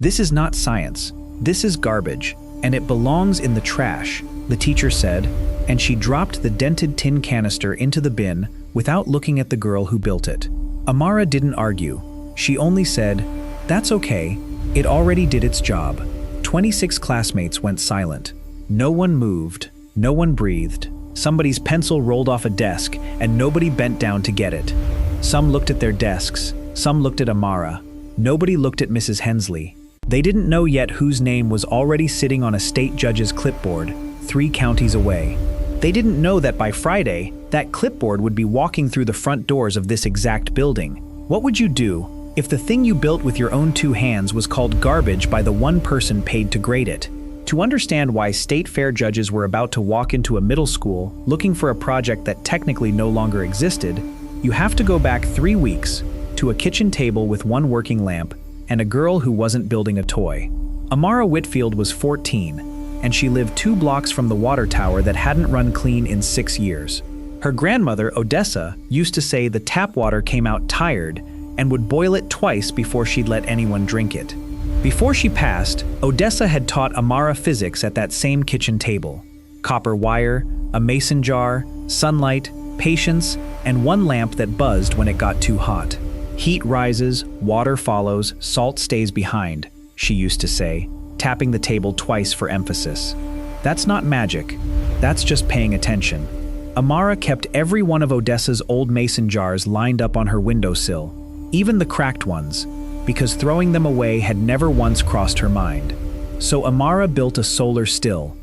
"This is not science. This is garbage, and it belongs in the trash," the teacher said, and she dropped the dented tin canister into the bin without looking at the girl who built it. Amara didn't argue. She only said, "That's okay. It already did its job." 26 classmates went silent. No one moved. No one breathed. Somebody's pencil rolled off a desk, and nobody bent down to get it. Some looked at their desks. Some looked at Amara. Nobody looked at Mrs. Hensley. They didn't know yet whose name was already sitting on a state judge's clipboard, 3 counties away. They didn't know that by Friday, that clipboard would be walking through the front doors of this exact building. What would you do if the thing you built with your own 2 hands was called garbage by the one person paid to grade it? To understand why state fair judges were about to walk into a middle school looking for a project that technically no longer existed, you have to go back 3 weeks to a kitchen table with 1 working lamp and a girl who wasn't building a toy. Amara Whitfield was 14, and she lived 2 blocks from the water tower that hadn't run clean in 6 years. Her grandmother, Odessa, used to say the tap water came out tired and would boil it twice before she'd let anyone drink it. Before she passed, Odessa had taught Amara physics at that same kitchen table. Copper wire, a mason jar, sunlight, patience, and 1 lamp that buzzed when it got too hot. "Heat rises, water follows, salt stays behind," she used to say, tapping the table twice for emphasis. That's not magic. That's just paying attention. Amara kept every one of Odessa's old mason jars lined up on her windowsill, even the cracked ones, because throwing them away had never once crossed her mind. So Amara built a solar still.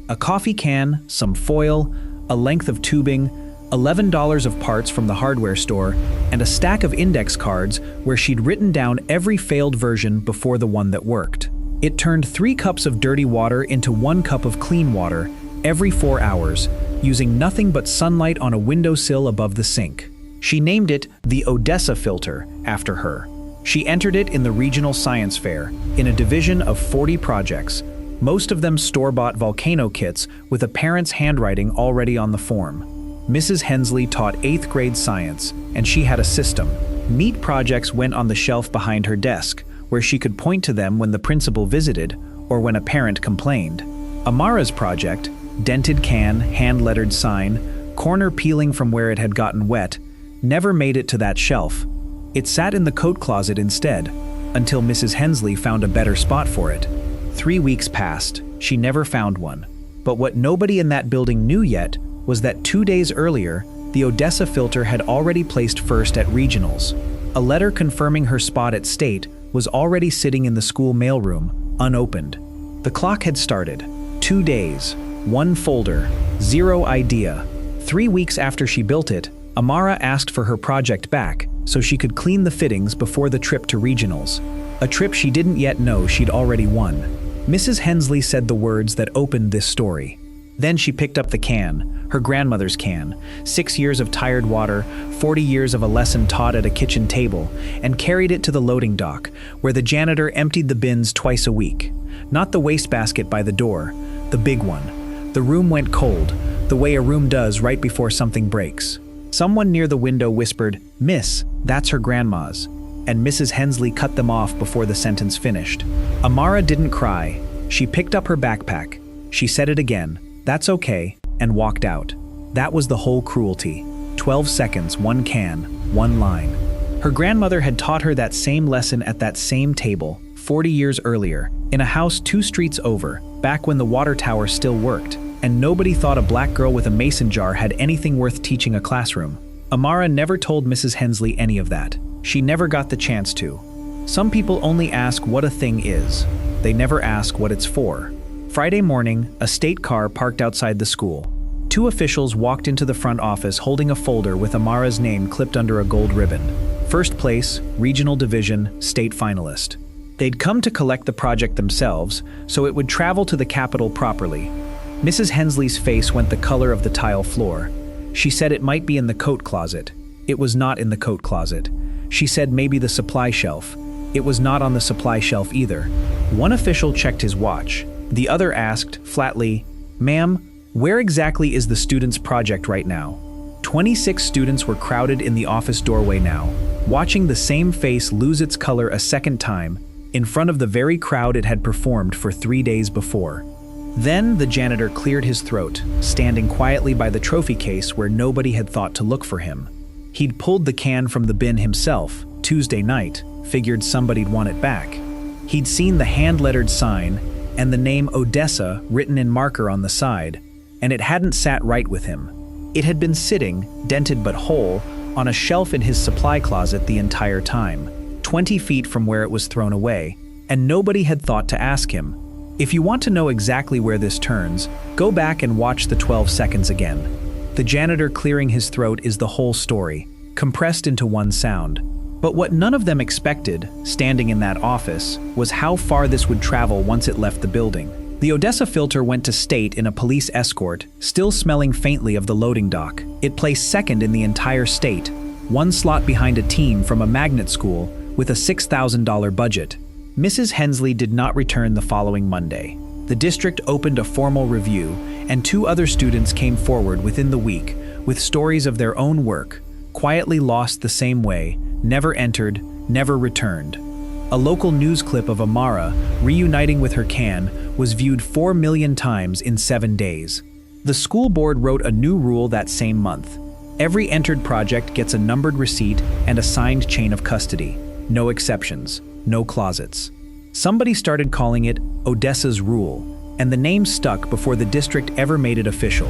A coffee can, some foil, a length of tubing, $11 of parts from the hardware store, and a stack of index cards where she'd written down every failed version before the one that worked. It turned 3 cups of dirty water into 1 cup of clean water every 4 hours, using nothing but sunlight on a windowsill above the sink. She named it the Odessa filter after her. She entered it in the regional science fair, in a division of 40 projects, most of them store-bought volcano kits with a parent's handwriting already on the form. Mrs. Hensley taught 8th grade science, and she had a system. Neat projects went on the shelf behind her desk, where she could point to them when the principal visited or when a parent complained. Amara's project, dented can, hand-lettered sign, corner peeling from where it had gotten wet, never made it to that shelf. It sat in the coat closet instead, until Mrs. Hensley found a better spot for it. 3 weeks passed. She never found one. But what nobody in that building knew yet was that 2 days earlier, the Odessa filter had already placed first at regionals. A letter confirming her spot at state was already sitting in the school mailroom, unopened. The clock had started. 2 days, 1 folder, 0 idea. 3 weeks after she built it, Amara asked for her project back so she could clean the fittings before the trip to regionals, a trip she didn't yet know she'd already won. Mrs. Hensley said the words that opened this story. Then she picked up the can, her grandmother's can, 6 years of tired water, 40 years of a lesson taught at a kitchen table, and carried it to the loading dock, where the janitor emptied the bins twice a week. Not the wastebasket by the door, the big one. The room went cold, the way a room does right before something breaks. Someone near the window whispered, "Miss, that's her grandma's," and Mrs. Hensley cut them off before the sentence finished. Amara didn't cry. She picked up her backpack. She said it again, "That's okay," and walked out. That was the whole cruelty. 12 seconds, 1 can, 1 line. Her grandmother had taught her that same lesson at that same table, 40 years earlier, in a house 2 streets over, back when the water tower still worked, and nobody thought a black girl with a mason jar had anything worth teaching a classroom. Amara never told Mrs. Hensley any of that. She never got the chance to. Some people only ask what a thing is. They never ask what it's for. Friday morning, a state car parked outside the school. 2 officials walked into the front office holding a folder with Amara's name clipped under a gold ribbon. First place, regional division, state finalist. They'd come to collect the project themselves, so it would travel to the capital properly. Mrs. Hensley's face went the color of the tile floor. She said it might be in the coat closet. It was not in the coat closet. She said maybe the supply shelf. It was not on the supply shelf either. One official checked his watch. The other asked, flatly, "Ma'am, where exactly is the student's project right now?" 26 students were crowded in the office doorway now, watching the same face lose its color a second time, in front of the very crowd it had performed for 3 days before. Then the janitor cleared his throat, standing quietly by the trophy case where nobody had thought to look for him. He'd pulled the can from the bin himself, Tuesday night, figured somebody'd want it back. He'd seen the hand-lettered sign and the name Odessa written in marker on the side, and it hadn't sat right with him. It had been sitting, dented but whole, on a shelf in his supply closet the entire time, 20 feet from where it was thrown away, and nobody had thought to ask him. If you want to know exactly where this turns, go back and watch the 12 seconds again. The janitor clearing his throat is the whole story, compressed into one sound. But what none of them expected, standing in that office, was how far this would travel once it left the building. The Odessa filter went to state in a police escort, still smelling faintly of the loading dock. It placed second in the entire state, one slot behind a team from a magnet school with a $6,000 budget. Mrs. Hensley did not return the following Monday. The district opened a formal review, and 2 other students came forward within the week with stories of their own work, quietly lost the same way, never entered, never returned. A local news clip of Amara reuniting with her can was viewed 4 million times in 7 days. The school board wrote a new rule that same month. Every entered project gets a numbered receipt and a signed chain of custody. No exceptions, no closets. Somebody started calling it Odessa's Rule, and the name stuck before the district ever made it official.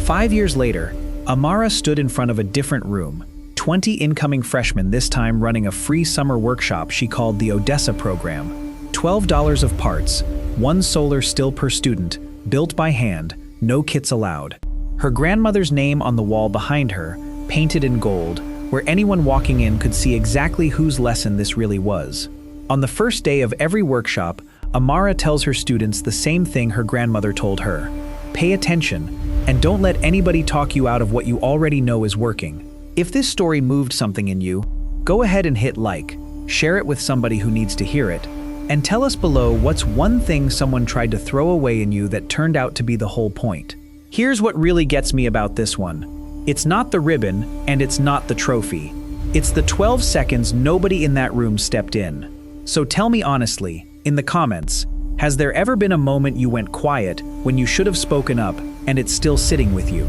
5 years later, Amara stood in front of a different room, 20 incoming freshmen this time running a free summer workshop she called the Odessa program. $12 of parts, 1 solar still per student, built by hand, no kits allowed. Her grandmother's name on the wall behind her, painted in gold, where anyone walking in could see exactly whose lesson this really was. On the first day of every workshop, Amara tells her students the same thing her grandmother told her. Pay attention, and don't let anybody talk you out of what you already know is working. If this story moved something in you, go ahead and hit like, share it with somebody who needs to hear it, and tell us below what's one thing someone tried to throw away in you that turned out to be the whole point. Here's what really gets me about this one. It's not the ribbon, and it's not the trophy. It's the 12 seconds nobody in that room stepped in. So tell me honestly, in the comments, has there ever been a moment you went quiet when you should have spoken up and it's still sitting with you?